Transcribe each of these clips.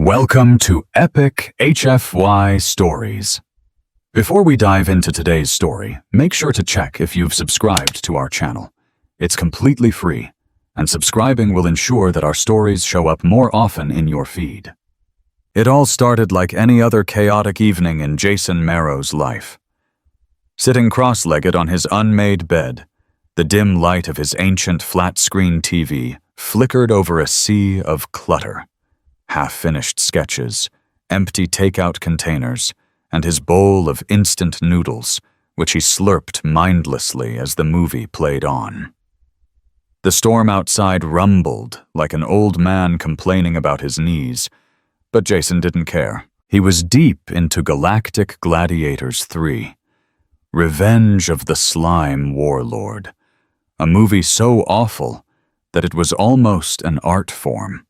Welcome to Epic HFY Stories. Before we dive into today's story, make sure to check if you've subscribed to our channel. It's completely free, and subscribing will ensure that our stories show up more often in your feed. It all started like any other chaotic evening in Jason Marrow's life. Sitting cross-legged on his unmade bed, the dim light of his ancient flat-screen TV flickered over a sea of clutter. Half-finished sketches, empty takeout containers, and his bowl of instant noodles, which he slurped mindlessly as the movie played on. The storm outside rumbled like an old man complaining about his knees, but Jason didn't care. He was deep into Galactic Gladiators 3, Revenge of the Slime Warlord, a movie so awful that it was almost an art form.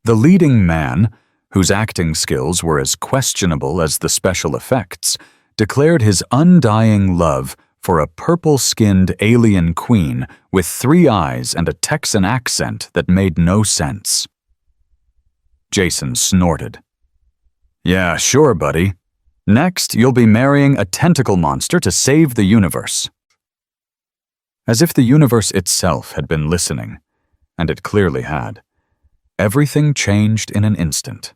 The leading man, whose acting skills were as questionable as the special effects, declared his undying love for a purple-skinned alien queen with 3 eyes and a Texan accent that made no sense. Jason snorted. "Yeah, sure, buddy. Next, you'll be marrying a tentacle monster to save the universe." As if the universe itself had been listening, and it clearly had. Everything changed in an instant.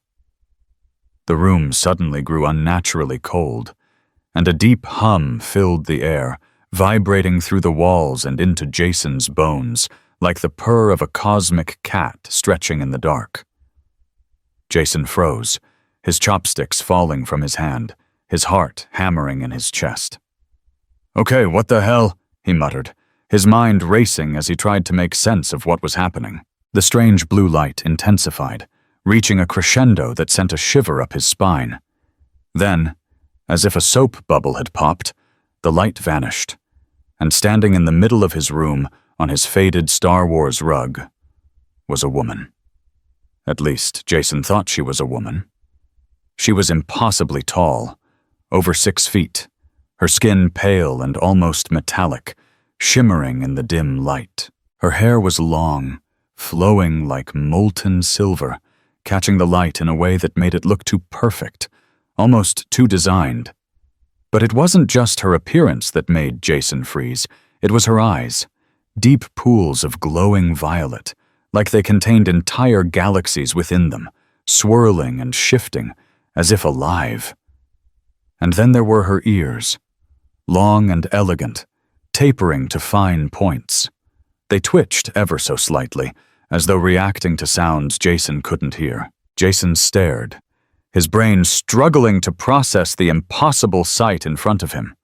The room suddenly grew unnaturally cold, and a deep hum filled the air, vibrating through the walls and into Jason's bones, like the purr of a cosmic cat stretching in the dark. Jason froze, his chopsticks falling from his hand, his heart hammering in his chest. "Okay, what the hell?" he muttered, his mind racing as he tried to make sense of what was happening. The strange blue light intensified, reaching a crescendo that sent a shiver up his spine. Then, as if a soap bubble had popped, the light vanished, and standing in the middle of his room on his faded Star Wars rug was a woman. At least, Jason thought she was a woman. She was impossibly tall, over 6 feet, her skin pale and almost metallic, shimmering in the dim light. Her hair was long, flowing like molten silver, catching the light in a way that made it look too perfect, almost too designed. But it wasn't just her appearance that made Jason freeze. It was her eyes, deep pools of glowing violet, like they contained entire galaxies within them, swirling and shifting, as if alive. And then there were her ears, long and elegant, tapering to fine points. They twitched ever so slightly, as though reacting to sounds Jason couldn't hear. Jason stared, his brain struggling to process the impossible sight in front of him.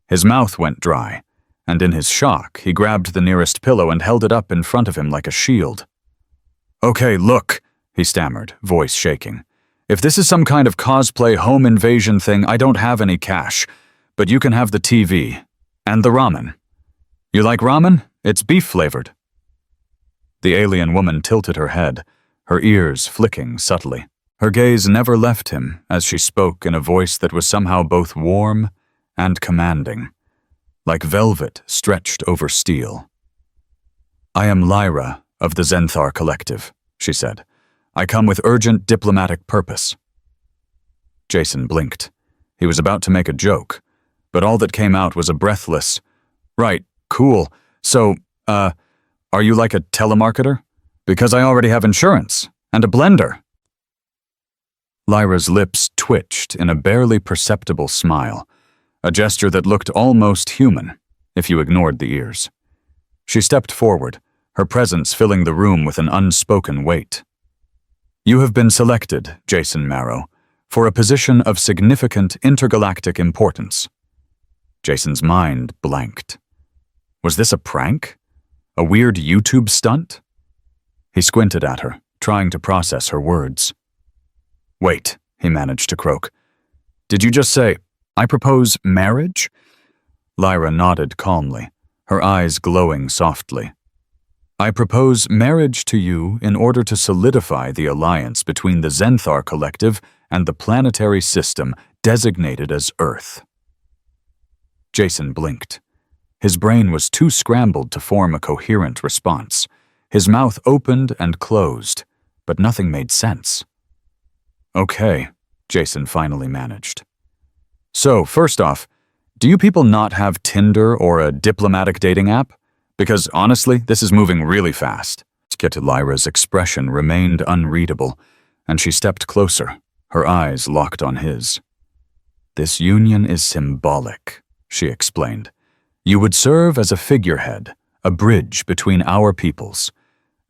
His mouth went dry, and in his shock, he grabbed the nearest pillow and held it up in front of him like a shield. "Okay, look," he stammered, voice shaking. "If this is some kind of cosplay home invasion thing, I don't have any cash, but you can have the TV and the ramen. You like ramen? It's beef-flavored." The alien woman tilted her head, her ears flicking subtly. Her gaze never left him as she spoke in a voice that was somehow both warm and commanding, like velvet stretched over steel. "I am Lyra of the Zenthar Collective," she said. "I come with urgent diplomatic purpose." Jason blinked. He was about to make a joke, but all that came out was a breathless, "Right, cool. So, are you like a telemarketer? Because I already have insurance and a blender." Lyra's lips twitched in a barely perceptible smile, a gesture that looked almost human, if you ignored the ears. She stepped forward, her presence filling the room with an unspoken weight. "You have been selected, Jason Marrow, for a position of significant intergalactic importance." Jason's mind blanked. Was this a prank? A weird YouTube stunt? He squinted at her, trying to process her words. "Wait," he managed to croak. "Did you just say, 'I propose marriage'?" Lyra nodded calmly, her eyes glowing softly. "I propose marriage to you in order to solidify the alliance between the Zenthar Collective and the planetary system designated as Earth." Jason blinked. His brain was too scrambled to form a coherent response. His mouth opened and closed, but nothing made sense. Okay, Jason finally managed. So, first off, do you people not have Tinder or a diplomatic dating app? Because honestly, this is moving really fast. Yet Lyra's expression remained unreadable, and she stepped closer, her eyes locked on his. This union is symbolic, she explained. You would serve as a figurehead, a bridge between our peoples.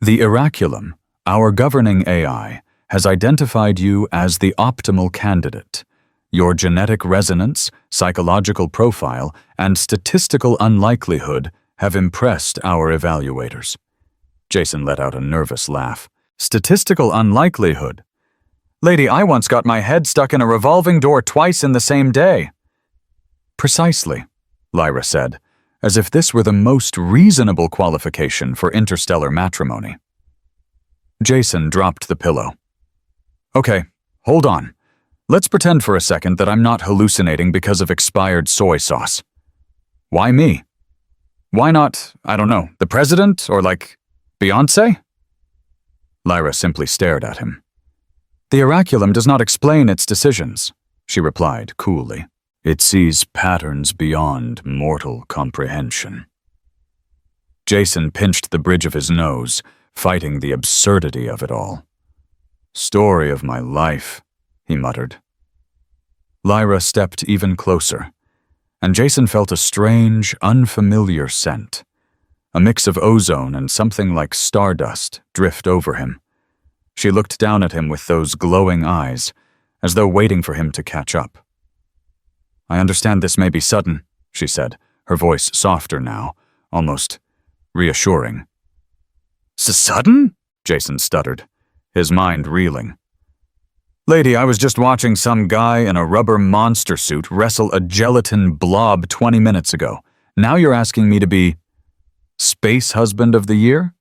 The Oraculum, our governing AI, has identified you as the optimal candidate. Your genetic resonance, psychological profile, and statistical unlikelihood have impressed our evaluators. Jason let out a nervous laugh. Statistical unlikelihood? Lady, I once got my head stuck in a revolving door twice in the same day. Precisely, Lyra said, as if this were the most reasonable qualification for interstellar matrimony. Jason dropped the pillow. Okay, hold on. Let's pretend for a second that I'm not hallucinating because of expired soy sauce. Why me? Why not, I don't know, the president or Beyoncé? Lyra simply stared at him. The Oraculum does not explain its decisions, she replied coolly. It sees patterns beyond mortal comprehension. Jason pinched the bridge of his nose, fighting the absurdity of it all. Story of my life, he muttered. Lyra stepped even closer, and Jason felt a strange, unfamiliar scent. A mix of ozone and something like stardust drift over him. She looked down at him with those glowing eyes, as though waiting for him to catch up. I understand this may be sudden, she said, her voice softer now, almost reassuring. Sudden? Jason stuttered, his mind reeling. Lady, I was just watching some guy in a rubber monster suit wrestle a gelatin blob 20 minutes ago. Now you're asking me to be Space Husband of the Year?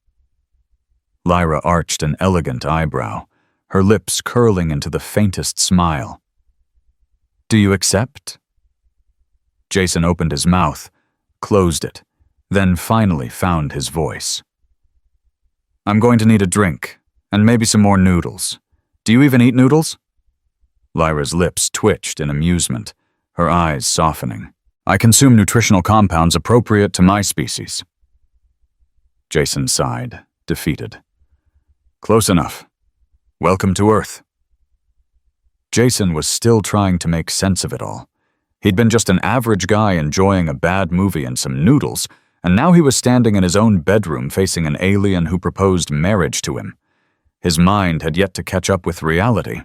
Lyra arched an elegant eyebrow, her lips curling into the faintest smile. Do you accept? Jason opened his mouth, closed it, then finally found his voice. I'm going to need a drink, and maybe some more noodles. Do you even eat noodles? Lyra's lips twitched in amusement, her eyes softening. I consume nutritional compounds appropriate to my species. Jason sighed, defeated. Close enough. Welcome to Earth. Jason was still trying to make sense of it all. He'd been just an average guy enjoying a bad movie and some noodles, and now he was standing in his own bedroom facing an alien who proposed marriage to him. His mind had yet to catch up with reality.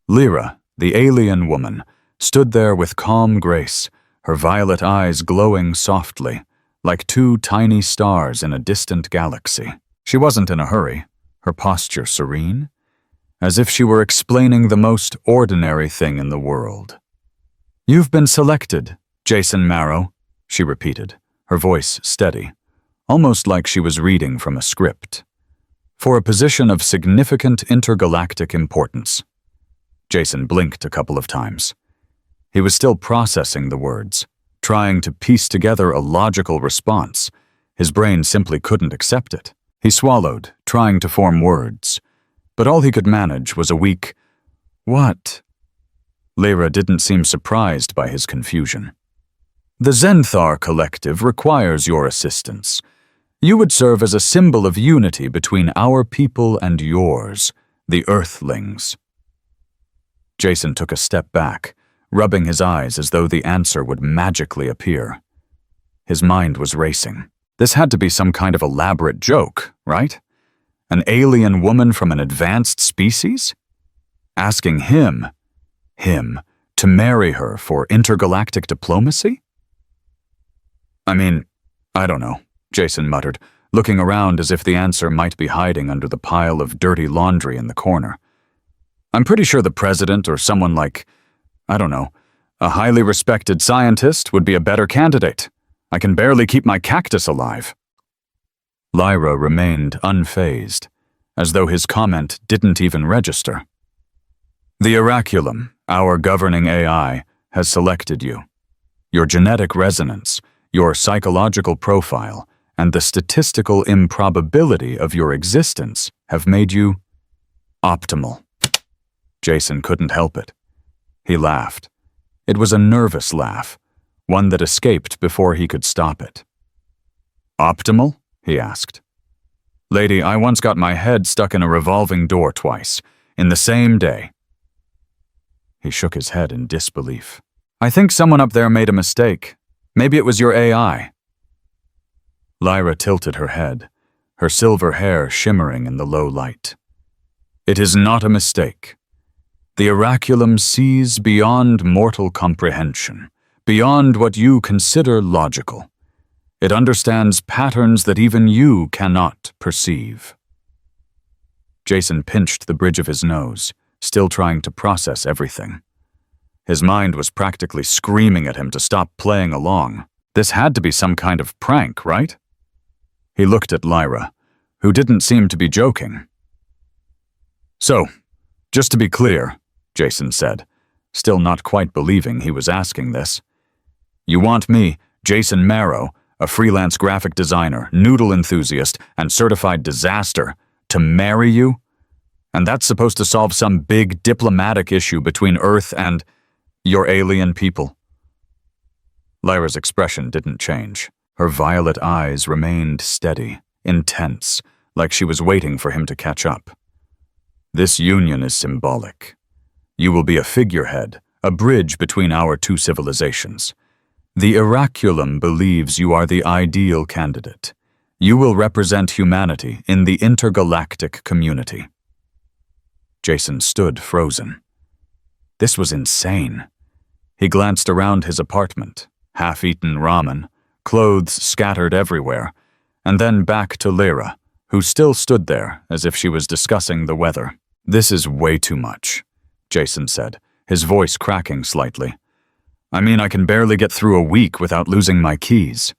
Lyra, the alien woman, stood there with calm grace, her violet eyes glowing softly, like two tiny stars in a distant galaxy. She wasn't in a hurry, her posture serene, as if she were explaining the most ordinary thing in the world. You've been selected, Jason Marrow, she repeated, her voice steady, almost like she was reading from a script, for a position of significant intergalactic importance. Jason blinked a couple of times. He was still processing the words, trying to piece together a logical response. His brain simply couldn't accept it. He swallowed, trying to form words, but all he could manage was a weak, "What?" Lyra didn't seem surprised by his confusion. The Zenthar Collective requires your assistance. You would serve as a symbol of unity between our people and yours, the Earthlings. Jason took a step back, rubbing his eyes as though the answer would magically appear. His mind was racing. This had to be some kind of elaborate joke, right? An alien woman from an advanced species? Asking him, to marry her for intergalactic diplomacy? I mean, I don't know, Jason muttered, looking around as if the answer might be hiding under the pile of dirty laundry in the corner. I'm pretty sure the president or someone like, I don't know, a highly respected scientist would be a better candidate. I can barely keep my cactus alive. Lyra remained unfazed, as though his comment didn't even register. The Oraculum, our governing AI, has selected you. Your genetic resonance, your psychological profile, and the statistical improbability of your existence have made you Optimal. Jason couldn't help it. He laughed. It was a nervous laugh, one that escaped before he could stop it. Optimal? He asked. Lady, I once got my head stuck in a revolving door twice, in the same day. He shook his head in disbelief. I think someone up there made a mistake. Maybe it was your AI. Lyra tilted her head, her silver hair shimmering in the low light. It is not a mistake. The oraculum sees beyond mortal comprehension, beyond what you consider logical. It understands patterns that even you cannot perceive. Jason pinched the bridge of his nose, still trying to process everything. His mind was practically screaming at him to stop playing along. This had to be some kind of prank, right? He looked at Lyra, who didn't seem to be joking. So, just to be clear, Jason said, still not quite believing he was asking this. You want me, Jason Marrow, a freelance graphic designer, noodle enthusiast, and certified disaster, to marry you? And that's supposed to solve some big diplomatic issue between Earth and your alien people? Lyra's expression didn't change. Her violet eyes remained steady, intense, like she was waiting for him to catch up. This union is symbolic. You will be a figurehead, a bridge between our two civilizations. The oraculum believes you are the ideal candidate. You will represent humanity in the intergalactic community. Jason stood frozen. This was insane. He glanced around his apartment, half-eaten ramen, clothes scattered everywhere, and then back to Lyra, who still stood there as if she was discussing the weather. This is way too much, Jason said, his voice cracking slightly. I mean, I can barely get through a week without losing my keys.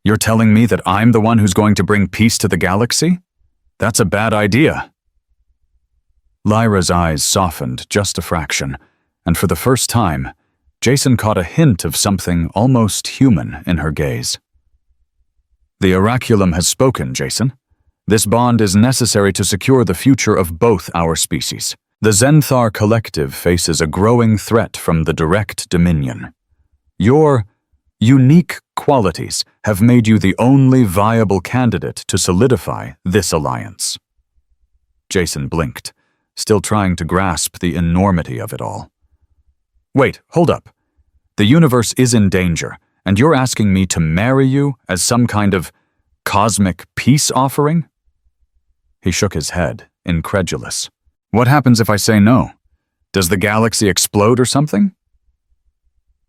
You're telling me that I'm the one who's going to bring peace to the galaxy? That's a bad idea. Lyra's eyes softened just a fraction, and for the first time, Jason caught a hint of something almost human in her gaze. The oraculum has spoken, Jason. This bond is necessary to secure the future of both our species. The Zenthar Collective faces a growing threat from the direct Dominion. Your unique qualities have made you the only viable candidate to solidify this alliance. Jason blinked, still trying to grasp the enormity of it all. Wait, hold up. The universe is in danger, and you're asking me to marry you as some kind of cosmic peace offering? He shook his head, incredulous. What happens if I say no? Does the galaxy explode or something?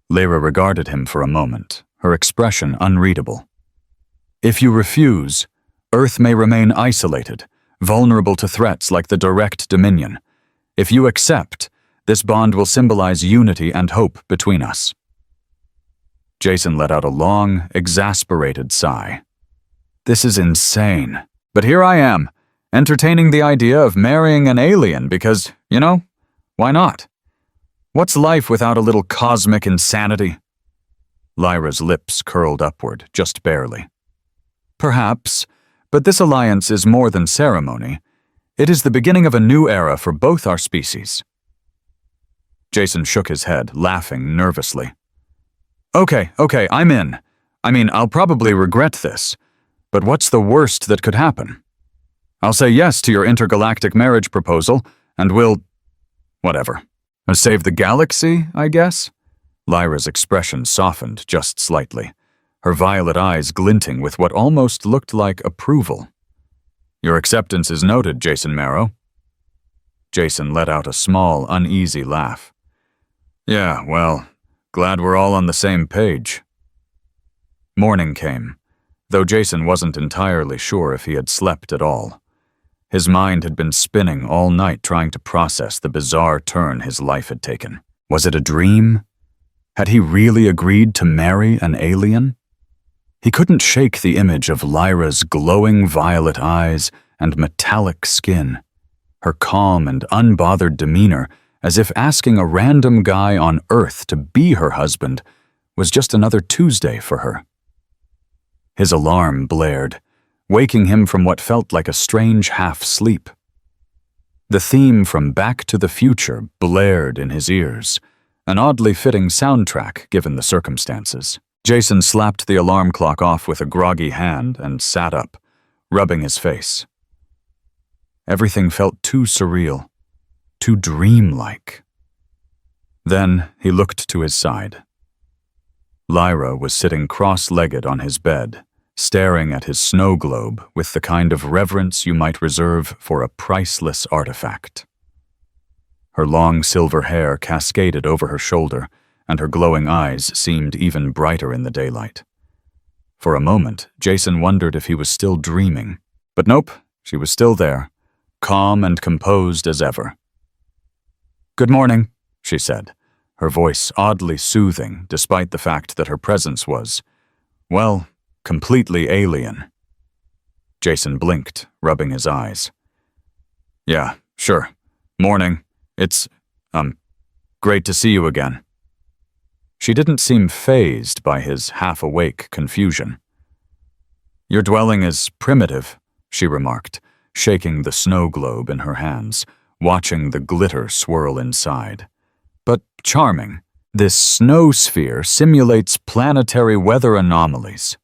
Lyra regarded him for a moment, her expression unreadable. If you refuse, Earth may remain isolated, vulnerable to threats like the direct Dominion. If you accept, this bond will symbolize unity and hope between us. Jason let out a long, exasperated sigh. This is insane. But here I am, entertaining the idea of marrying an alien because, why not? What's life without a little cosmic insanity? Lyra's lips curled upward, just barely. Perhaps, but this alliance is more than ceremony. It is the beginning of a new era for both our species. Jason shook his head, laughing nervously. Okay, I'm in. I mean, I'll probably regret this, but what's the worst that could happen? I'll say yes to your intergalactic marriage proposal, and we'll… whatever. Save the galaxy, I guess? Lyra's expression softened just slightly, her violet eyes glinting with what almost looked like approval. Your acceptance is noted, Jason Marrow. Jason let out a small, uneasy laugh. Yeah, well, glad we're all on the same page. Morning came, though Jason wasn't entirely sure if he had slept at all. His mind had been spinning all night trying to process the bizarre turn his life had taken. Was it a dream? Had he really agreed to marry an alien? He couldn't shake the image of Lyra's glowing violet eyes and metallic skin, her calm and unbothered demeanor, as if asking a random guy on Earth to be her husband was just another Tuesday for her. His alarm blared, waking him from what felt like a strange half-sleep. The theme from Back to the Future blared in his ears, an oddly fitting soundtrack given the circumstances. Jason slapped the alarm clock off with a groggy hand and sat up, rubbing his face. Everything felt too surreal, too dreamlike. Then he looked to his side. Lyra was sitting cross-legged on his bed, staring at his snow globe with the kind of reverence you might reserve for a priceless artifact. Her long silver hair cascaded over her shoulder, and her glowing eyes seemed even brighter in the daylight. For a moment, Jason wondered if he was still dreaming. But nope, she was still there, calm and composed as ever. "Good morning," she said, her voice oddly soothing despite the fact that her presence was, well, completely alien. Jason blinked, rubbing his eyes. "Yeah, sure. Morning. It's, great to see you again." She didn't seem fazed by his half-awake confusion. "Your dwelling is primitive," she remarked, shaking the snow globe in her hands, watching the glitter swirl inside. "But charming. This snow sphere simulates planetary weather anomalies."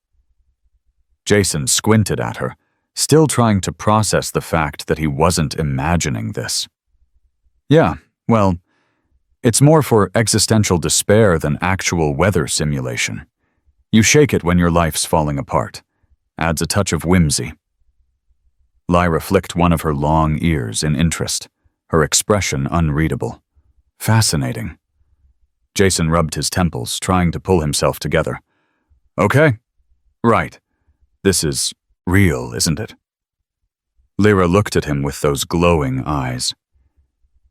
Jason squinted at her, still trying to process the fact that he wasn't imagining this. "Yeah, well, it's more for existential despair than actual weather simulation. You shake it when your life's falling apart. Adds a touch of whimsy." Lyra flicked one of her long ears in interest, her expression unreadable. Fascinating. Jason rubbed his temples, trying to pull himself together. "Okay. Right. This is real, isn't it?" Lyra looked at him with those glowing eyes.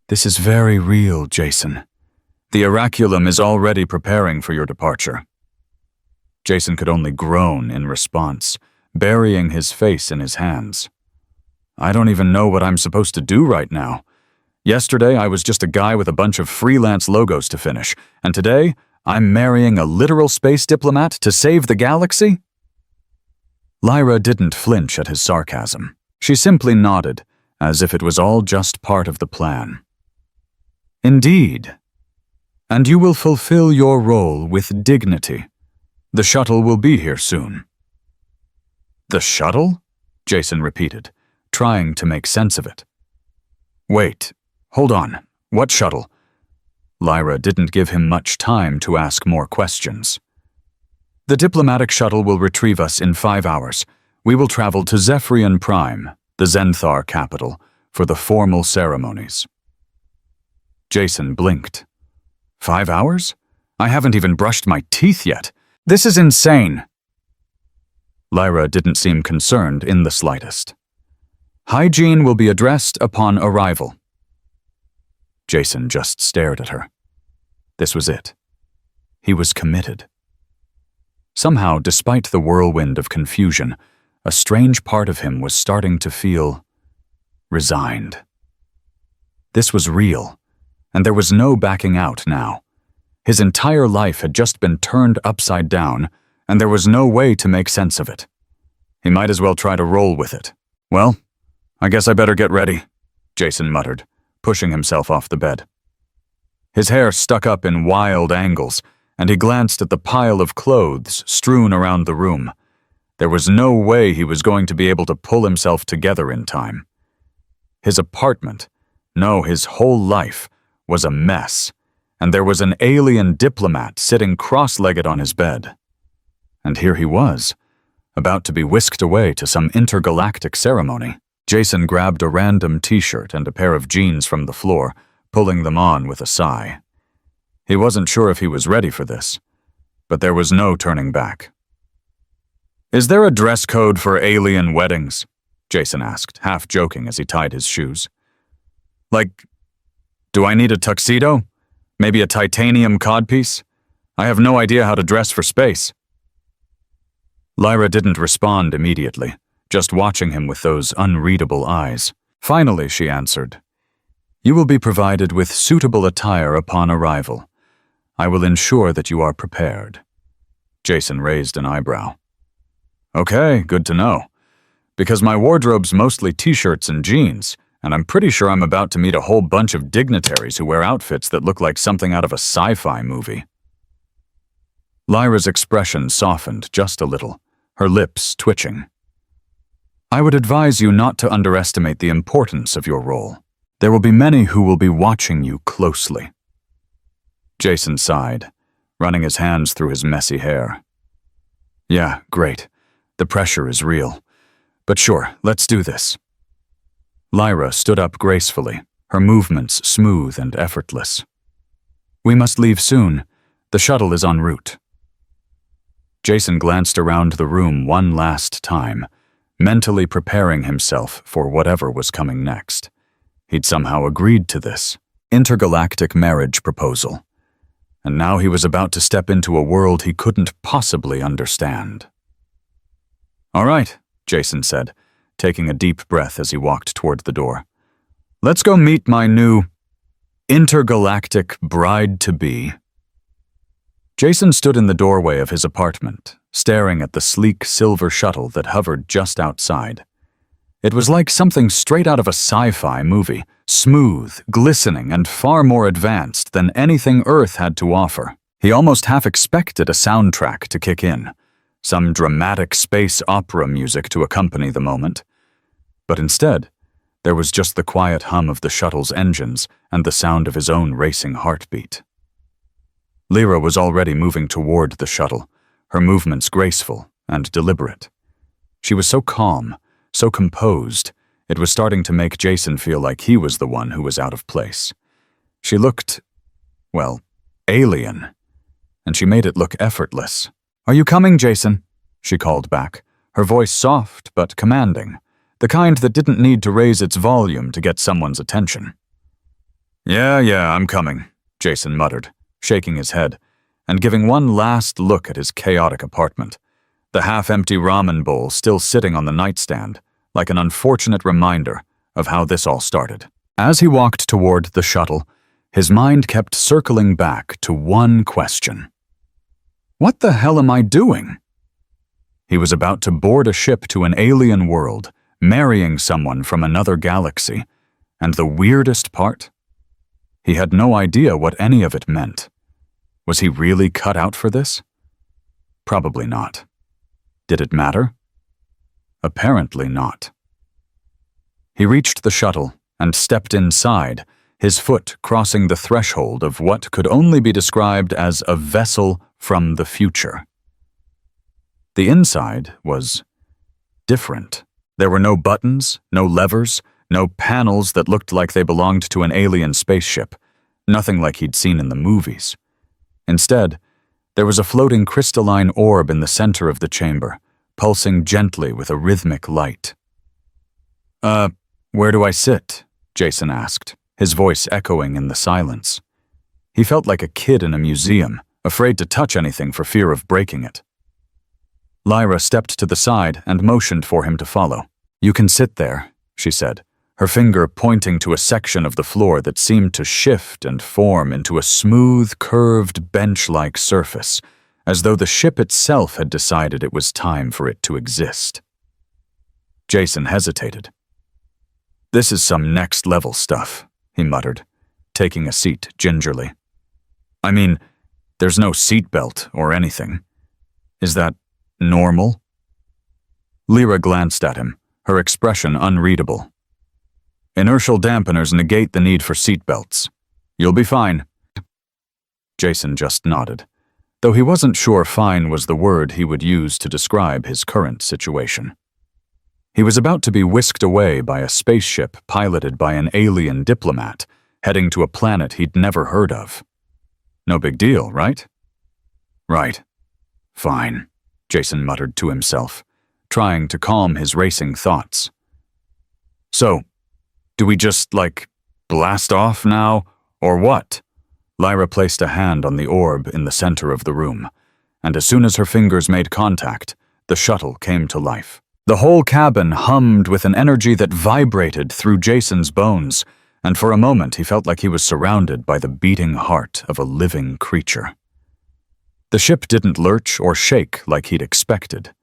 "This is very real, Jason. The oraculum is already preparing for your departure." Jason could only groan in response, burying his face in his hands. "I don't even know what I'm supposed to do right now. Yesterday, I was just a guy with a bunch of freelance logos to finish, and today, I'm marrying a literal space diplomat to save the galaxy?" Lyra didn't flinch at his sarcasm. She simply nodded, as if it was all just part of the plan. "Indeed. And you will fulfill your role with dignity. The shuttle will be here soon." "The shuttle?" Jason repeated, trying to make sense of it. "Wait, hold on. What shuttle?" Lyra didn't give him much time to ask more questions. "The diplomatic shuttle will retrieve us in 5 hours. We will travel to Zephyrian Prime, the Zenthar capital, for the formal ceremonies." Jason blinked. 5 hours? I haven't even brushed my teeth yet. This is insane. Lyra didn't seem concerned in the slightest. "Hygiene will be addressed upon arrival." Jason just stared at her. This was it. He was committed. Somehow, despite the whirlwind of confusion, a strange part of him was starting to feel resigned. This was real, and there was no backing out now. His entire life had just been turned upside down, and there was no way to make sense of it. He might as well try to roll with it. "Well, I guess I better get ready," Jason muttered, pushing himself off the bed. His hair stuck up in wild angles, and he glanced at the pile of clothes strewn around the room. There was no way he was going to be able to pull himself together in time. His apartment, no, his whole life, was a mess, and there was an alien diplomat sitting cross-legged on his bed. And here he was, about to be whisked away to some intergalactic ceremony. Jason grabbed a random t-shirt and a pair of jeans from the floor, pulling them on with a sigh. He wasn't sure if he was ready for this, but there was no turning back. "Is there a dress code for alien weddings?" Jason asked, half joking as he tied his shoes. "Like, do I need a tuxedo? Maybe a titanium codpiece? I have no idea how to dress for space." Lyra didn't respond immediately, just watching him with those unreadable eyes. Finally, she answered, "You will be provided with suitable attire upon arrival. I will ensure that you are prepared." Jason raised an eyebrow. "Okay, good to know. Because my wardrobe's mostly t-shirts and jeans, and I'm pretty sure I'm about to meet a whole bunch of dignitaries who wear outfits that look like something out of a sci-fi movie. Lyra's expression softened just a little, her lips twitching. I would advise you not to underestimate the importance of your role. There will be many who will be watching you closely. Jason sighed, running his hands through his messy hair. Yeah, great. The pressure is real. But sure, let's do this. Lyra stood up gracefully, her movements smooth and effortless. We must leave soon. The shuttle is en route. Jason glanced around the room one last time, mentally preparing himself for whatever was coming next. He'd somehow agreed to this intergalactic marriage proposal, and now he was about to step into a world he couldn't possibly understand. All right, Jason said, taking a deep breath as he walked toward the door. Let's go meet my new intergalactic bride-to-be. Jason stood in the doorway of his apartment, staring at the sleek silver shuttle that hovered just outside. It was like something straight out of a sci-fi movie, smooth, glistening, and far more advanced than anything Earth had to offer. He almost half expected a soundtrack to kick in, some dramatic space opera music to accompany the moment. But instead, there was just the quiet hum of the shuttle's engines and the sound of his own racing heartbeat. Lyra was already moving toward the shuttle, her movements graceful and deliberate. She was so calm, so composed, it was starting to make Jason feel like he was the one who was out of place. She looked, well, alien, and she made it look effortless. Are you coming, Jason? She called back, her voice soft but commanding, the kind that didn't need to raise its volume to get someone's attention. Yeah, I'm coming, Jason muttered, shaking his head, and giving one last look at his chaotic apartment, the half-empty ramen bowl still sitting on the nightstand, like an unfortunate reminder of how this all started. As he walked toward the shuttle, his mind kept circling back to one question. What the hell am I doing? He was about to board a ship to an alien world, marrying someone from another galaxy, and the weirdest part? He had no idea what any of it meant. Was he really cut out for this? Probably not. Did it matter? Apparently not. He reached the shuttle and stepped inside, his foot crossing the threshold of what could only be described as a vessel from the future. The inside was different. There were no buttons, no levers, no panels that looked like they belonged to an alien spaceship, nothing like he'd seen in the movies. Instead, there was a floating crystalline orb in the center of the chamber, pulsing gently with a rhythmic light. Where do I sit? Jason asked, his voice echoing in the silence. He felt like a kid in a museum, afraid to touch anything for fear of breaking it. Lyra stepped to the side and motioned for him to follow. You can sit there, she said, her finger pointing to a section of the floor that seemed to shift and form into a smooth, curved, bench-like surface, as though the ship itself had decided it was time for it to exist. Jason hesitated. This is some next-level stuff, he muttered, taking a seat gingerly. I mean, there's no seatbelt or anything. Is that normal? Lyra glanced at him, her expression unreadable. Inertial dampeners negate the need for seatbelts. You'll be fine. Jason just nodded, though he wasn't sure fine was the word he would use to describe his current situation. He was about to be whisked away by a spaceship piloted by an alien diplomat, heading to a planet he'd never heard of. No big deal, right? Right. Fine, Jason muttered to himself, trying to calm his racing thoughts. So, do we just, blast off now, or what? Lyra placed a hand on the orb in the center of the room, and as soon as her fingers made contact, the shuttle came to life. The whole cabin hummed with an energy that vibrated through Jason's bones, and for a moment he felt like he was surrounded by the beating heart of a living creature. The ship didn't lurch or shake like he'd expected.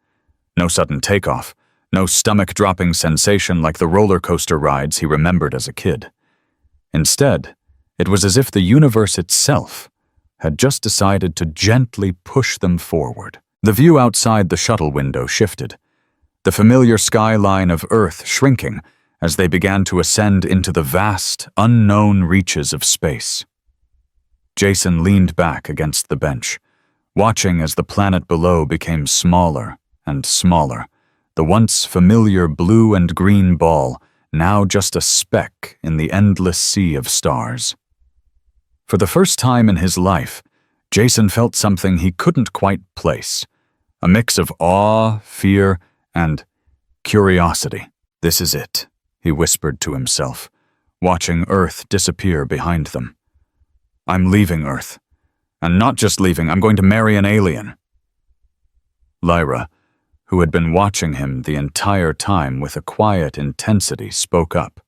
No sudden takeoff, No stomach-dropping sensation like the roller coaster rides he remembered as a kid. Instead, it was as if the universe itself had just decided to gently push them forward. The view outside the shuttle window shifted, the familiar skyline of Earth shrinking as they began to ascend into the vast, unknown reaches of space. Jason leaned back against the bench, watching as the planet below became smaller and smaller, the once familiar blue and green ball now just a speck in the endless sea of stars. For the first time in his life, Jason felt something he couldn't quite place, a mix of awe, fear, and curiosity. "This is it," he whispered to himself, watching Earth disappear behind them. "I'm leaving Earth. And not just leaving, I'm going to marry an alien." Lyra, who had been watching him the entire time with a quiet intensity, spoke up.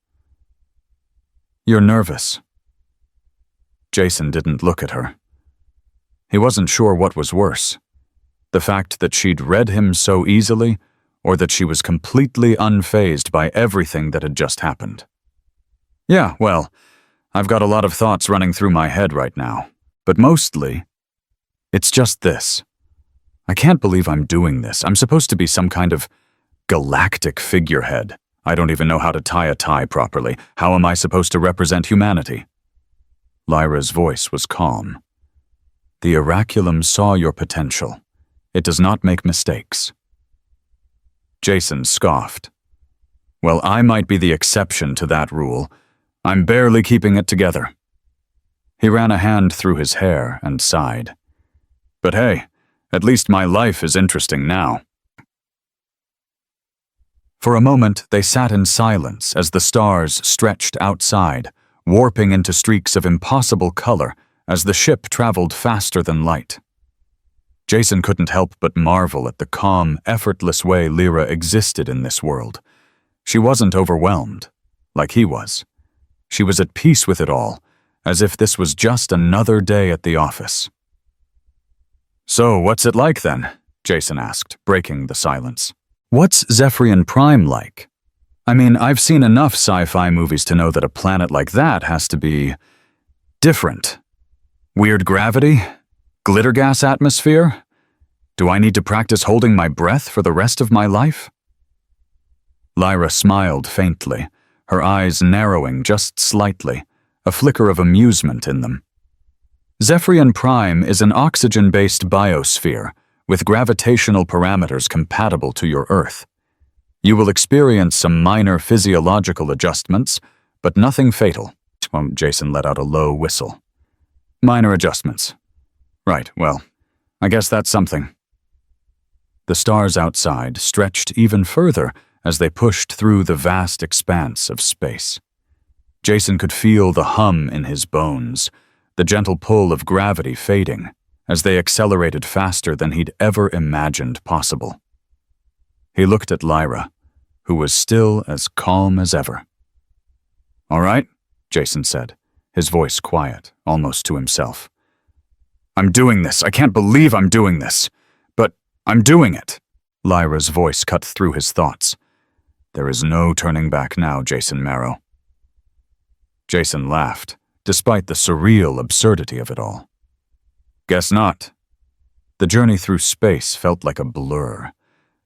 "You're nervous." Jason didn't look at her. He wasn't sure what was worse, the fact that she'd read him so easily, or that she was completely unfazed by everything that had just happened. "Yeah, well, I've got a lot of thoughts running through my head right now, but mostly, it's just this. I can't believe I'm doing this. I'm supposed to be some kind of galactic figurehead. I don't even know how to tie a tie properly. How am I supposed to represent humanity?" Lyra's voice was calm. "The Oraculum saw your potential. It does not make mistakes." Jason scoffed. "Well, I might be the exception to that rule. I'm barely keeping it together." He ran a hand through his hair and sighed. "But hey, at least my life is interesting now." For a moment, they sat in silence as the stars stretched outside, warping into streaks of impossible color as the ship traveled faster than light. Jason couldn't help but marvel at the calm, effortless way Lyra existed in this world. She wasn't overwhelmed, like he was. She was at peace with it all, as if this was just another day at the office. "So, what's it like then?" Jason asked, breaking the silence. "What's Zephyrian Prime like? I mean, I've seen enough sci-fi movies to know that a planet like that has to be different. Weird gravity? Glitter gas atmosphere? Do I need to practice holding my breath for the rest of my life?" Lyra smiled faintly, her eyes narrowing just slightly, a flicker of amusement in them. "Zephyrian Prime is an oxygen-based biosphere with gravitational parameters compatible to your Earth. You will experience some minor physiological adjustments, but nothing fatal." Jason let out a low whistle. "Minor adjustments. Right, well, I guess that's something." The stars outside stretched even further as they pushed through the vast expanse of space. Jason could feel the hum in his bones, the gentle pull of gravity fading, as they accelerated faster than he'd ever imagined possible. He looked at Lyra, who was still as calm as ever. "All right," Jason said, his voice quiet, almost to himself. "I'm doing this. I can't believe I'm doing this. But I'm doing it." Lyra's voice cut through his thoughts. "There is no turning back now, Jason Marrow." Jason laughed, despite the surreal absurdity of it all. "Guess not." The journey through space felt like a blur.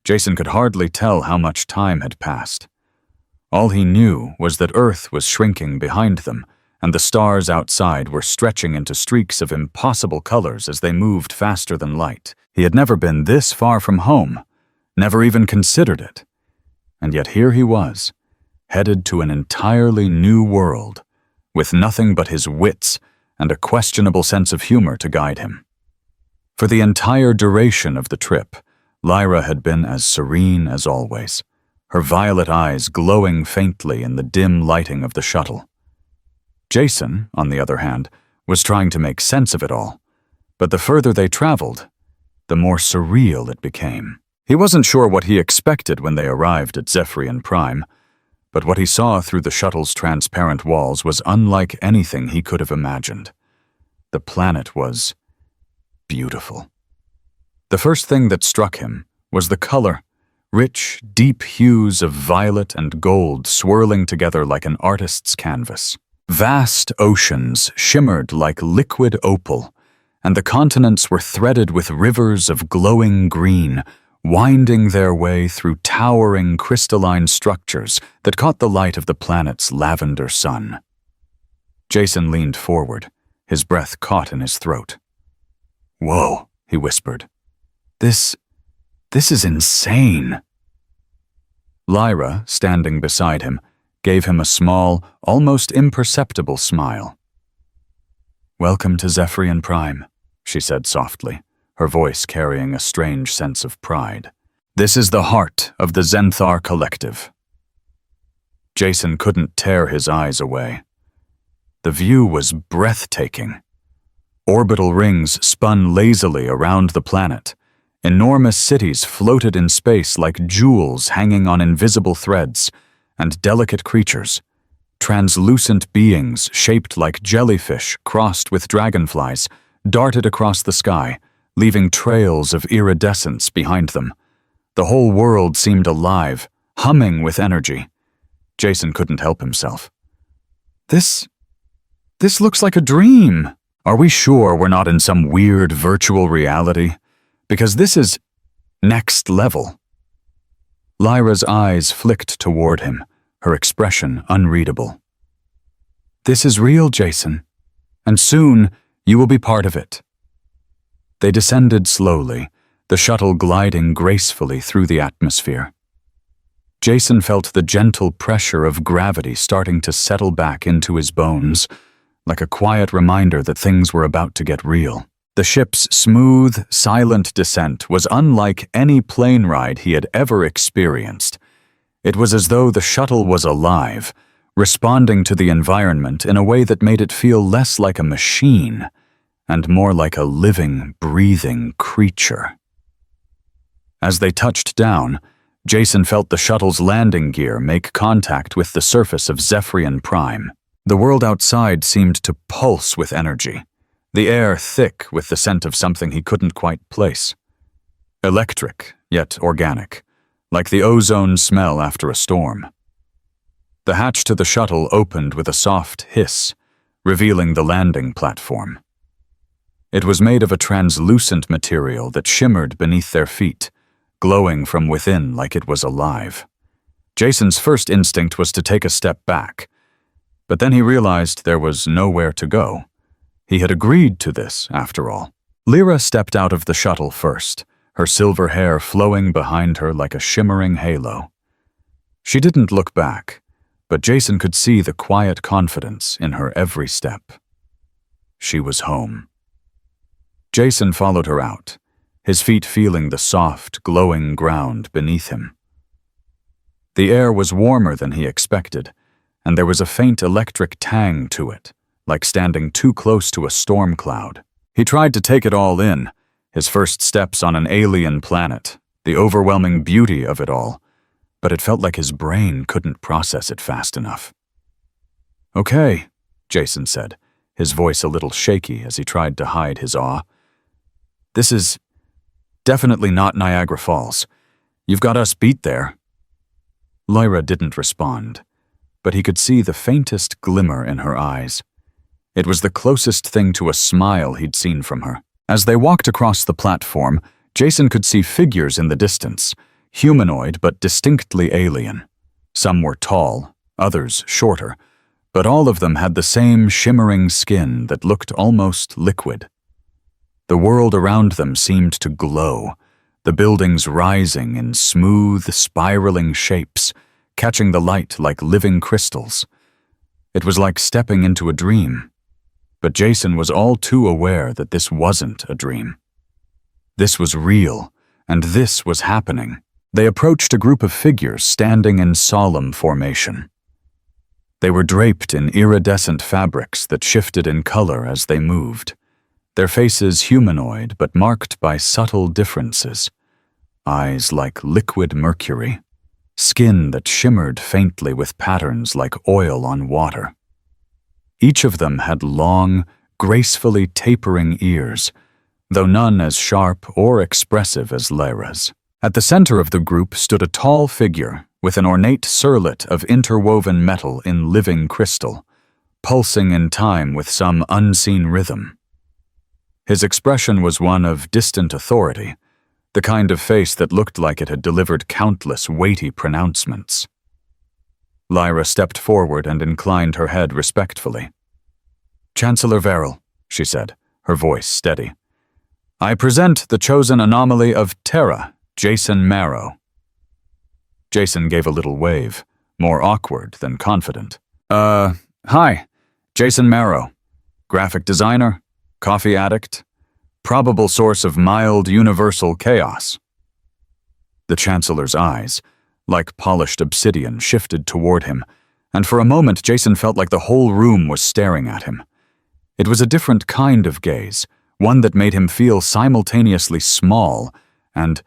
Jason could hardly tell how much time had passed. All he knew was that Earth was shrinking behind them, and the stars outside were stretching into streaks of impossible colors as they moved faster than light. He had never been this far from home, never even considered it. And yet here he was, headed to an entirely new world, with nothing but his wits and a questionable sense of humor to guide him. For the entire duration of the trip, Lyra had been as serene as always, her violet eyes glowing faintly in the dim lighting of the shuttle. Jason, on the other hand, was trying to make sense of it all, but the further they traveled, the more surreal it became. He wasn't sure what he expected when they arrived at Zephyrian Prime, but what he saw through the shuttle's transparent walls was unlike anything he could have imagined. The planet was beautiful. The first thing that struck him was the color, rich, deep hues of violet and gold swirling together like an artist's canvas. Vast oceans shimmered like liquid opal, and the continents were threaded with rivers of glowing green, winding their way through towering crystalline structures that caught the light of the planet's lavender sun. Jason leaned forward, his breath caught in his throat. "Whoa," he whispered. This is insane." Lyra, standing beside him, gave him a small, almost imperceptible smile. "Welcome to Zephyrian Prime," she said softly, her voice carrying a strange sense of pride. "This is the heart of the Zenthar Collective." Jason couldn't tear his eyes away. The view was breathtaking. Orbital rings spun lazily around the planet. Enormous cities floated in space like jewels hanging on invisible threads, and delicate creatures, translucent beings shaped like jellyfish crossed with dragonflies, darted across the sky, leaving trails of iridescence behind them. The whole world seemed alive, humming with energy. Jason couldn't help himself. This looks like a dream. Are we sure we're not in some weird virtual reality? Because this is next level." Lyra's eyes flicked toward him, her expression unreadable. "This is real, Jason, and soon you will be part of it." They descended slowly, the shuttle gliding gracefully through the atmosphere. Jason felt the gentle pressure of gravity starting to settle back into his bones, like a quiet reminder that things were about to get real. The ship's smooth, silent descent was unlike any plane ride he had ever experienced. It was as though the shuttle was alive, responding to the environment in a way that made it feel less like a machine and more like a living, breathing creature. As they touched down, Jason felt the shuttle's landing gear make contact with the surface of Zephyrian Prime. The world outside seemed to pulse with energy, the air thick with the scent of something he couldn't quite place. Electric, yet organic, like the ozone smell after a storm. The hatch to the shuttle opened with a soft hiss, revealing the landing platform. It was made of a translucent material that shimmered beneath their feet, glowing from within like it was alive. Jason's first instinct was to take a step back, but then he realized there was nowhere to go. He had agreed to this, after all. Lyra stepped out of the shuttle first, her silver hair flowing behind her like a shimmering halo. She didn't look back, but Jason could see the quiet confidence in her every step. She was home. Jason followed her out, his feet feeling the soft, glowing ground beneath him. The air was warmer than he expected, and there was a faint electric tang to it, like standing too close to a storm cloud. He tried to take it all in, his first steps on an alien planet, the overwhelming beauty of it all, but it felt like his brain couldn't process it fast enough. "Okay," Jason said, his voice a little shaky as he tried to hide his awe. "This is definitely not Niagara Falls. You've got us beat there." Lyra didn't respond, but he could see the faintest glimmer in her eyes. It was the closest thing to a smile he'd seen from her. As they walked across the platform, Jason could see figures in the distance, humanoid but distinctly alien. Some were tall, others shorter, but all of them had the same shimmering skin that looked almost liquid. The world around them seemed to glow, the buildings rising in smooth, spiraling shapes, catching the light like living crystals. It was like stepping into a dream. But Jason was all too aware that this wasn't a dream. This was real, and this was happening. They approached a group of figures standing in solemn formation. They were draped in iridescent fabrics that shifted in color as they moved, their faces humanoid but marked by subtle differences. Eyes like liquid mercury, skin that shimmered faintly with patterns like oil on water. Each of them had long, gracefully tapering ears, though none as sharp or expressive as Lyra's. At the center of the group stood a tall figure with an ornate circlet of interwoven metal in living crystal, pulsing in time with some unseen rhythm. His expression was one of distant authority, the kind of face that looked like it had delivered countless weighty pronouncements. Lyra stepped forward and inclined her head respectfully. "Chancellor Verrill," she said, her voice steady. "I present the chosen anomaly of Terra, Jason Marrow." Jason gave a little wave, more awkward than confident. Hi, Jason Marrow. Graphic designer, coffee addict, probable source of mild universal chaos." The Chancellor's eyes, like polished obsidian, shifted toward him, and for a moment Jason felt like the whole room was staring at him. It was a different kind of gaze, one that made him feel simultaneously small and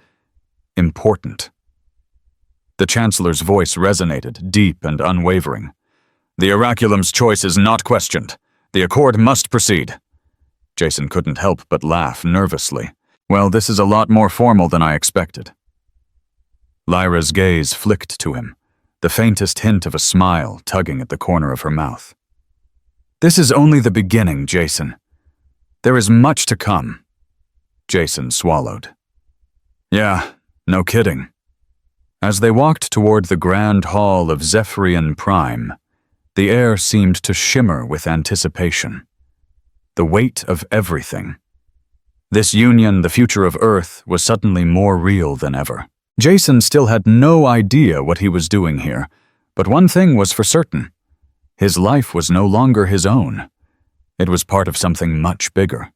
important. The Chancellor's voice resonated, deep and unwavering. "The Oraculum's choice is not questioned. The Accord must proceed." Jason couldn't help but laugh nervously. "Well, this is a lot more formal than I expected." Lyra's gaze flicked to him, the faintest hint of a smile tugging at the corner of her mouth. "This is only the beginning, Jason. There is much to come." Jason swallowed. "Yeah, no kidding." As they walked toward the grand hall of Zephyrian Prime, the air seemed to shimmer with anticipation. The weight of everything. This union, the future of Earth, was suddenly more real than ever. Jason still had no idea what he was doing here, but one thing was for certain. His life was no longer his own. It was part of something much bigger.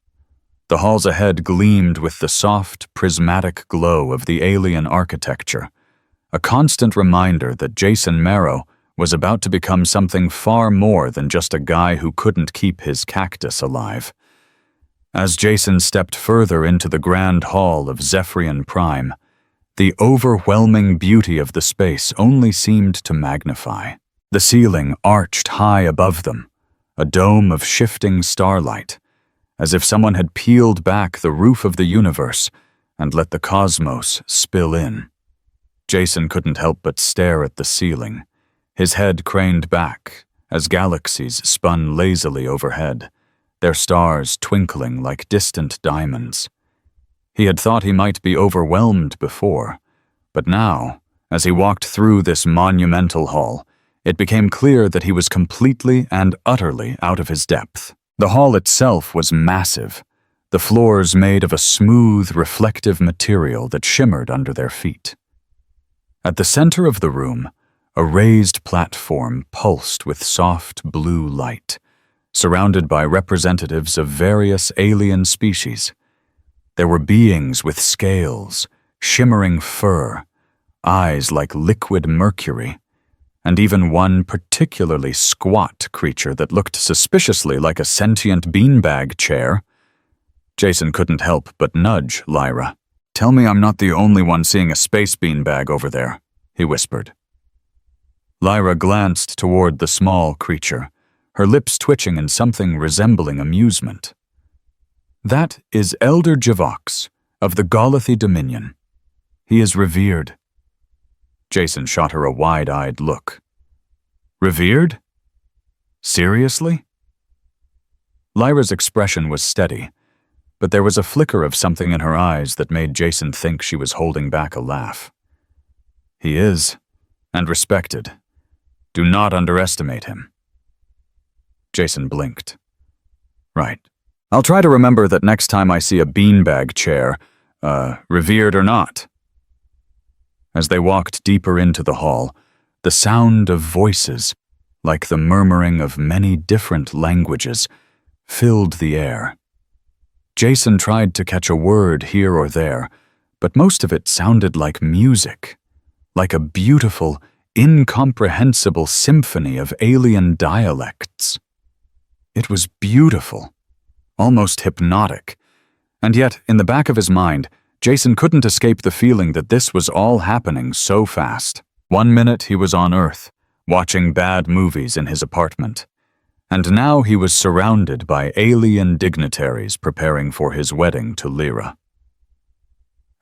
The halls ahead gleamed with the soft, prismatic glow of the alien architecture, a constant reminder that Jason Marrow was about to become something far more than just a guy who couldn't keep his cactus alive. As Jason stepped further into the grand hall of Zephyrian Prime, the overwhelming beauty of the space only seemed to magnify. The ceiling arched high above them, a dome of shifting starlight, as if someone had peeled back the roof of the universe and let the cosmos spill in. Jason couldn't help but stare at the ceiling, his head craned back as galaxies spun lazily overhead, their stars twinkling like distant diamonds. He had thought he might be overwhelmed before, but now, as he walked through this monumental hall, it became clear that he was completely and utterly out of his depth. The hall itself was massive, the floors made of a smooth, reflective material that shimmered under their feet. At the center of the room, a raised platform pulsed with soft blue light, surrounded by representatives of various alien species. There were beings with scales, shimmering fur, eyes like liquid mercury, and even one particularly squat creature that looked suspiciously like a sentient beanbag chair. Jason couldn't help but nudge Lyra. "Tell me I'm not the only one seeing a space beanbag over there," he whispered. Lyra glanced toward the small creature, her lips twitching in something resembling amusement. "That is Elder Javox of the Galathi Dominion. He is revered." Jason shot her a wide-eyed look. "Revered? Seriously?" Lyra's expression was steady, but there was a flicker of something in her eyes that made Jason think she was holding back a laugh. "He is, and respected. Do not underestimate him." Jason blinked. "Right. I'll try to remember that next time I see a beanbag chair, revered or not." As they walked deeper into the hall, the sound of voices, like the murmuring of many different languages, filled the air. Jason tried to catch a word here or there, but most of it sounded like music, like a beautiful, incomprehensible symphony of alien dialects. It was beautiful, almost hypnotic, and yet, in the back of his mind, Jason couldn't escape the feeling that this was all happening so fast. One minute he was on Earth, watching bad movies in his apartment, and now he was surrounded by alien dignitaries preparing for his wedding to Lyra.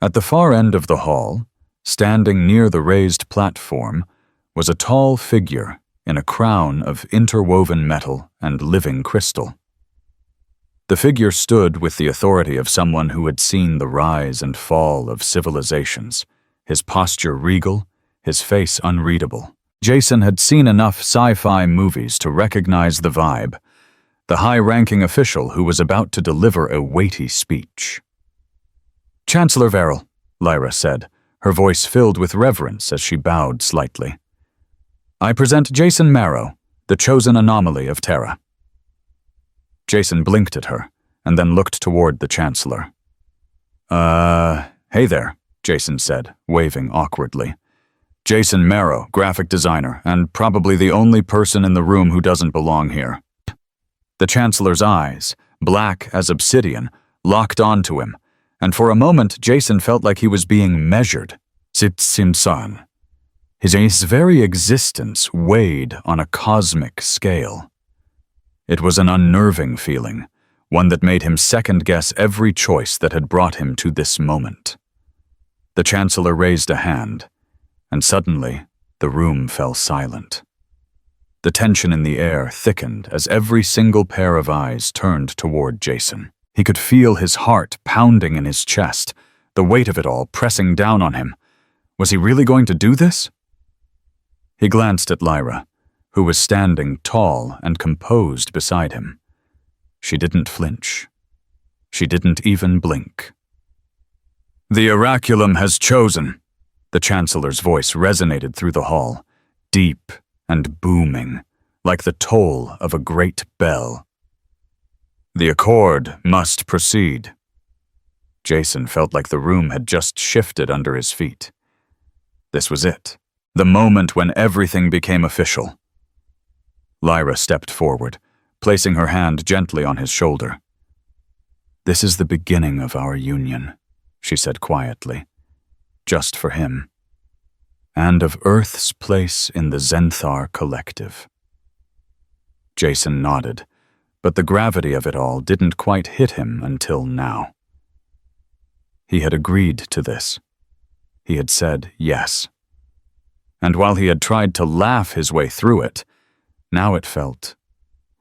At the far end of the hall, standing near the raised platform, was a tall figure in a crown of interwoven metal and living crystal. The figure stood with the authority of someone who had seen the rise and fall of civilizations, his posture regal, his face unreadable. Jason had seen enough sci-fi movies to recognize the vibe, the high-ranking official who was about to deliver a weighty speech. "Chancellor Verrill," Lyra said, her voice filled with reverence as she bowed slightly. "I present Jason Marrow, the chosen anomaly of Terra." Jason blinked at her, and then looked toward the Chancellor. Hey there," Jason said, waving awkwardly. "Jason Marrow, graphic designer, and probably the only person in the room who doesn't belong here." The Chancellor's eyes, black as obsidian, locked onto him, and for a moment Jason felt like he was being measured. Simsan. His very existence weighed on a cosmic scale. It was an unnerving feeling, one that made him second-guess every choice that had brought him to this moment. The Chancellor raised a hand, and suddenly the room fell silent. The tension in the air thickened as every single pair of eyes turned toward Jason. He could feel his heart pounding in his chest, the weight of it all pressing down on him. Was he really going to do this? He glanced at Lyra, who was standing tall and composed beside him. She didn't flinch. She didn't even blink. "The Oraculum has chosen." The Chancellor's voice resonated through the hall, deep and booming, like the toll of a great bell. "The accord must proceed." Jason felt like the room had just shifted under his feet. This was it, the moment when everything became official. Lyra stepped forward, placing her hand gently on his shoulder. "This is the beginning of our union," she said quietly, "just for him, and of Earth's place in the Zenthar collective." Jason nodded, but the gravity of it all didn't quite hit him until now. He had agreed to this. He had said yes. And while he had tried to laugh his way through it, now it felt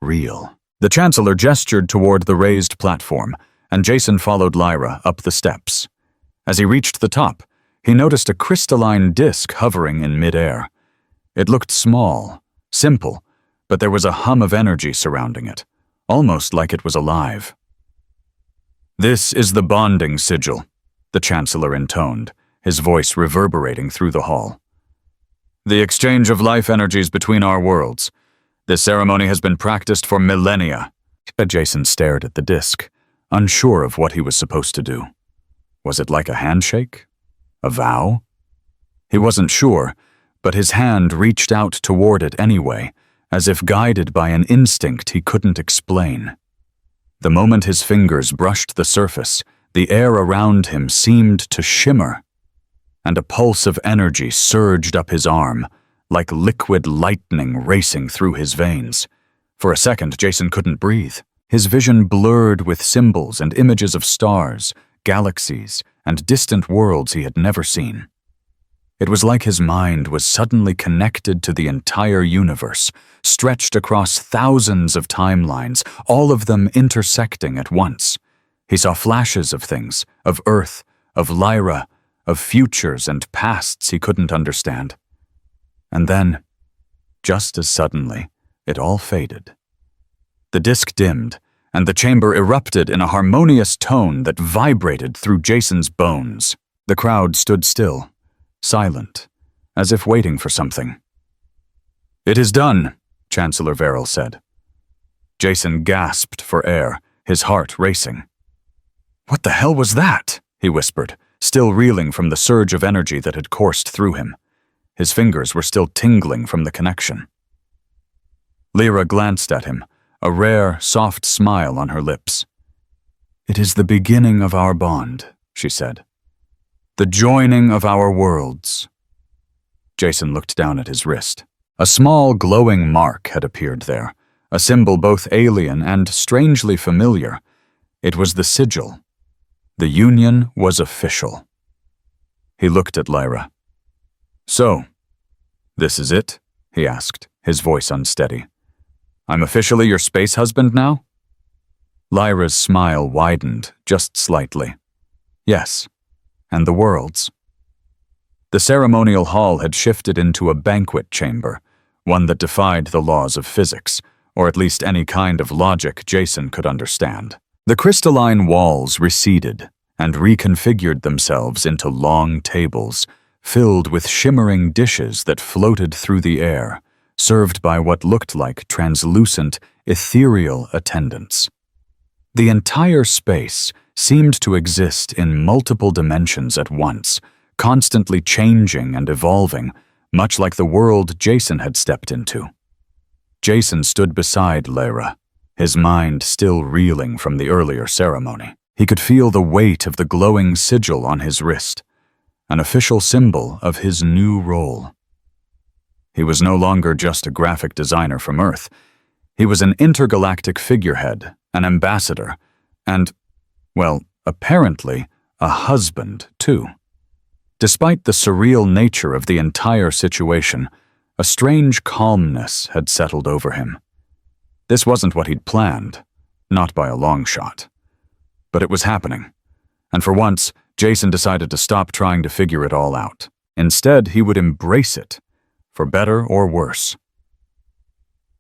real. The Chancellor gestured toward the raised platform, and Jason followed Lyra up the steps. As he reached the top, he noticed a crystalline disk hovering in midair. It looked small, simple, but there was a hum of energy surrounding it, almost like it was alive. "This is the bonding sigil," the Chancellor intoned, his voice reverberating through the hall. "The exchange of life energies between our worlds. This ceremony has been practiced for millennia." Jason stared at the disk, unsure of what he was supposed to do. Was it like a handshake? A vow? He wasn't sure, but his hand reached out toward it anyway, as if guided by an instinct he couldn't explain. The moment his fingers brushed the surface, the air around him seemed to shimmer, and a pulse of energy surged up his arm, like liquid lightning racing through his veins. For a second, Jason couldn't breathe. His vision blurred with symbols and images of stars, galaxies, and distant worlds he had never seen. It was like his mind was suddenly connected to the entire universe, stretched across thousands of timelines, all of them intersecting at once. He saw flashes of things, of Earth, of Lyra, of futures and pasts he couldn't understand. And then, just as suddenly, it all faded. The disk dimmed, and the chamber erupted in a harmonious tone that vibrated through Jason's bones. The crowd stood still, silent, as if waiting for something. "It is done," Chancellor Verrill said. Jason gasped for air, his heart racing. "What the hell was that?" he whispered, still reeling from the surge of energy that had coursed through him. His fingers were still tingling from the connection. Lyra glanced at him, a rare, soft smile on her lips. "It is the beginning of our bond," she said. "The joining of our worlds." Jason looked down at his wrist. A small glowing mark had appeared there, a symbol both alien and strangely familiar. It was the sigil. The union was official. He looked at Lyra. "So, this is it?" he asked, his voice unsteady. "I'm officially your space husband now?" Lyra's smile widened just slightly. "Yes, and the world's." The ceremonial hall had shifted into a banquet chamber, one that defied the laws of physics, or at least any kind of logic Jason could understand. The crystalline walls receded and reconfigured themselves into long tables, filled with shimmering dishes that floated through the air, served by what looked like translucent, ethereal attendants. The entire space seemed to exist in multiple dimensions at once, constantly changing and evolving, much like the world Jason had stepped into. Jason stood beside Lyra, his mind still reeling from the earlier ceremony. He could feel the weight of the glowing sigil on his wrist, an official symbol of his new role. He was no longer just a graphic designer from Earth. He was an intergalactic figurehead, an ambassador, and, well, apparently, a husband, too. Despite the surreal nature of the entire situation, a strange calmness had settled over him. This wasn't what he'd planned, not by a long shot. But it was happening, and for once, Jason decided to stop trying to figure it all out. Instead, he would embrace it, for better or worse.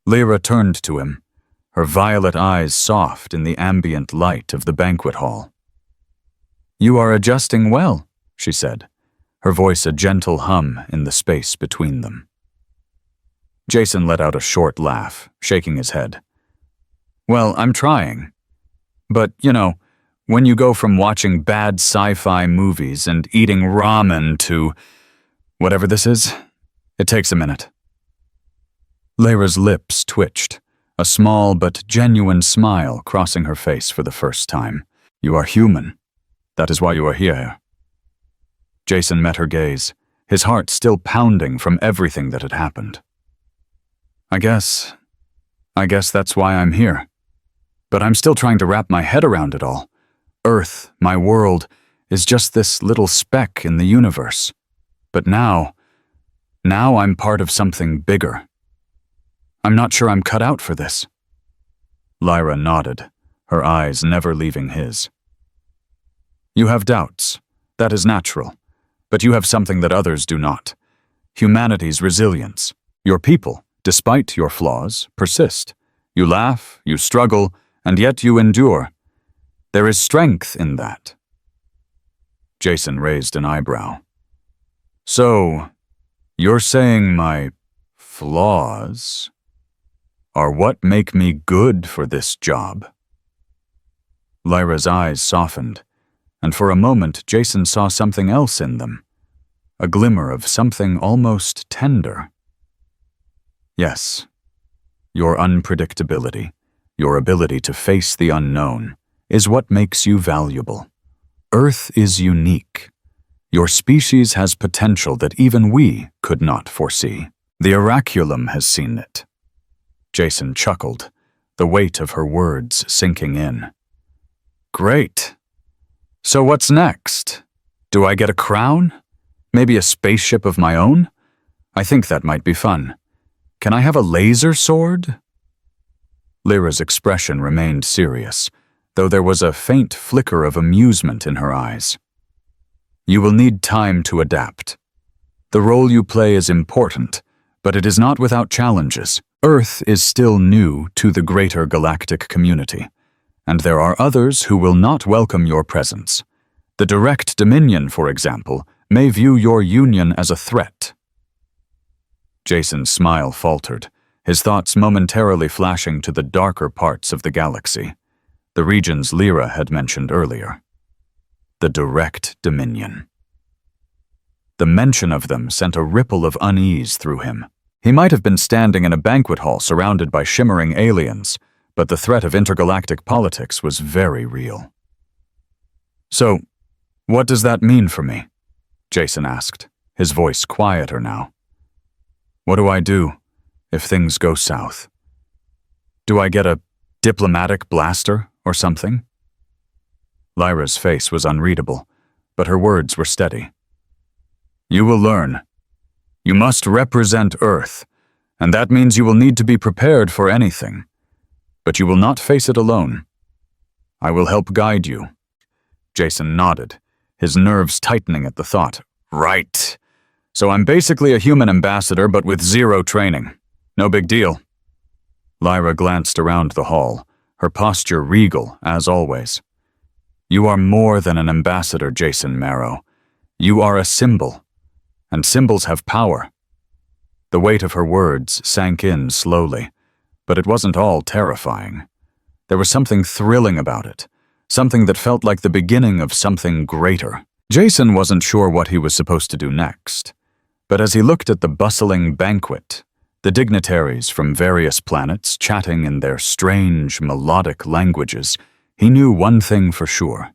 Lyra turned to him, her violet eyes soft in the ambient light of the banquet hall. "You are adjusting well," she said, her voice a gentle hum in the space between them. Jason let out a short laugh, shaking his head. "Well, I'm trying. But, when you go from watching bad sci-fi movies and eating ramen to whatever this is, it takes a minute." Lyra's lips twitched, a small but genuine smile crossing her face for the first time. "You are human. That is why you are here." Jason met her gaze, his heart still pounding from everything that had happened. I guess that's why I'm here. But I'm still trying to wrap my head around it all. Earth, my world, is just this little speck in the universe. But now I'm part of something bigger. I'm not sure I'm cut out for this." Lyra nodded, her eyes never leaving his. "You have doubts. That is natural. But you have something that others do not. Humanity's resilience. Your people, despite your flaws, persist. You laugh, you struggle, and yet you endure. There is strength in that." Jason raised an eyebrow. "So, you're saying my flaws are what make me good for this job?" Lyra's eyes softened, and for a moment Jason saw something else in them, a glimmer of something almost tender. "Yes, your unpredictability, your ability to face the unknown, is what makes you valuable. Earth is unique. Your species has potential that even we could not foresee. The oraculum has seen it." Jason chuckled, the weight of her words sinking in. "Great. So what's next? Do I get a crown? Maybe a spaceship of my own? I think that might be fun. Can I have a laser sword?" Lyra's expression remained serious, though there was a faint flicker of amusement in her eyes. "You will need time to adapt. The role you play is important, but it is not without challenges. Earth is still new to the greater galactic community, and there are others who will not welcome your presence. The direct Dominion, for example, may view your union as a threat." Jason's smile faltered, his thoughts momentarily flashing to the darker parts of the galaxy, the regions Lyra had mentioned earlier. The direct Dominion. The mention of them sent a ripple of unease through him. He might have been standing in a banquet hall surrounded by shimmering aliens, but the threat of intergalactic politics was very real. "So, what does that mean for me?" Jason asked, his voice quieter now. "What do I do if things go south? Do I get a diplomatic blaster or something?" Lyra's face was unreadable, but her words were steady. You will learn. You must represent Earth, and that means you will need to be prepared for anything. But you will not face it alone. I will help guide you." Jason nodded, his nerves tightening at the thought. Right. So I'm basically a human ambassador, but with zero training. No big deal. Lyra glanced around the hall, her posture regal, as always. You are more than an ambassador, Jason Marrow. You are a symbol, and symbols have power. The weight of her words sank in slowly, but it wasn't all terrifying. There was something thrilling about it, something that felt like the beginning of something greater. Jason wasn't sure what he was supposed to do next, but as he looked at the bustling banquet, the dignitaries from various planets chatting in their strange, melodic languages, he knew one thing for sure.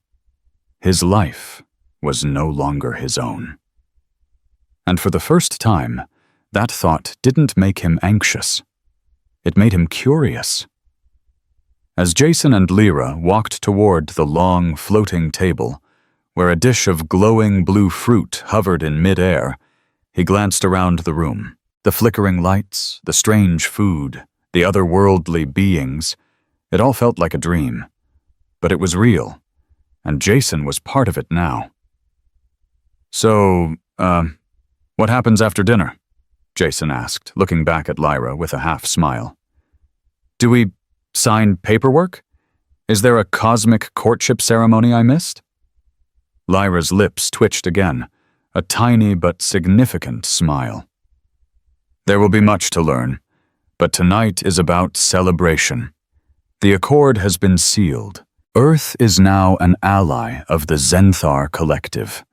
His life was no longer his own. And for the first time, that thought didn't make him anxious. It made him curious. As Jason and Lyra walked toward the long, floating table, where a dish of glowing blue fruit hovered in mid-air, he glanced around the room. The flickering lights, the strange food, the otherworldly beings, it all felt like a dream. But it was real, and Jason was part of it now. "So, what happens after dinner?" Jason asked, looking back at Lyra with a half-smile. "Do we sign paperwork? Is there a cosmic courtship ceremony I missed?" Lyra's lips twitched again, a tiny but significant smile. "There will be much to learn, but tonight is about celebration. The accord has been sealed. Earth is now an ally of the Zenthar Collective.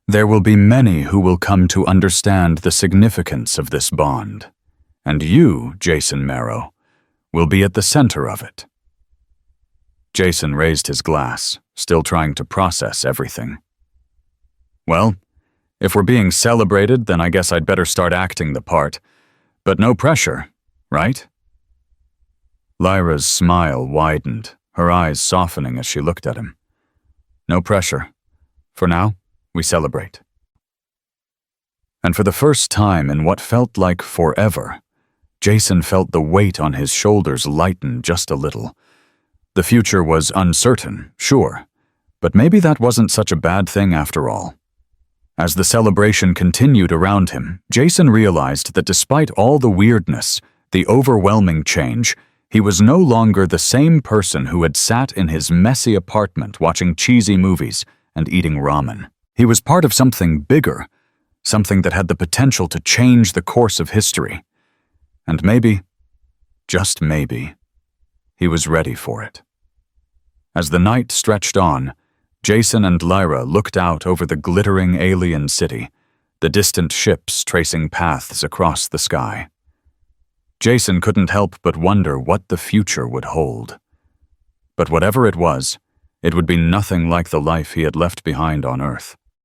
There will be many who will come to understand the significance of this bond. And you, Jason Marrow, will be at the center of it." Jason raised his glass, still trying to process everything. "Well, if we're being celebrated, then I guess I'd better start acting the part. But no pressure, right?" Lyra's smile widened, her eyes softening as she looked at him. "No pressure. For now, we celebrate." And for the first time in what felt like forever, Jason felt the weight on his shoulders lighten just a little. The future was uncertain, sure, but maybe that wasn't such a bad thing after all. As the celebration continued around him, Jason realized that despite all the weirdness, the overwhelming change, he was no longer the same person who had sat in his messy apartment watching cheesy movies and eating ramen. He was part of something bigger, something that had the potential to change the course of history. And maybe, just maybe, he was ready for it. As the night stretched on, Jason and Lyra looked out over the glittering alien city, the distant ships tracing paths across the sky. Jason couldn't help but wonder what the future would hold. But whatever it was, it would be nothing like the life he had left behind on Earth.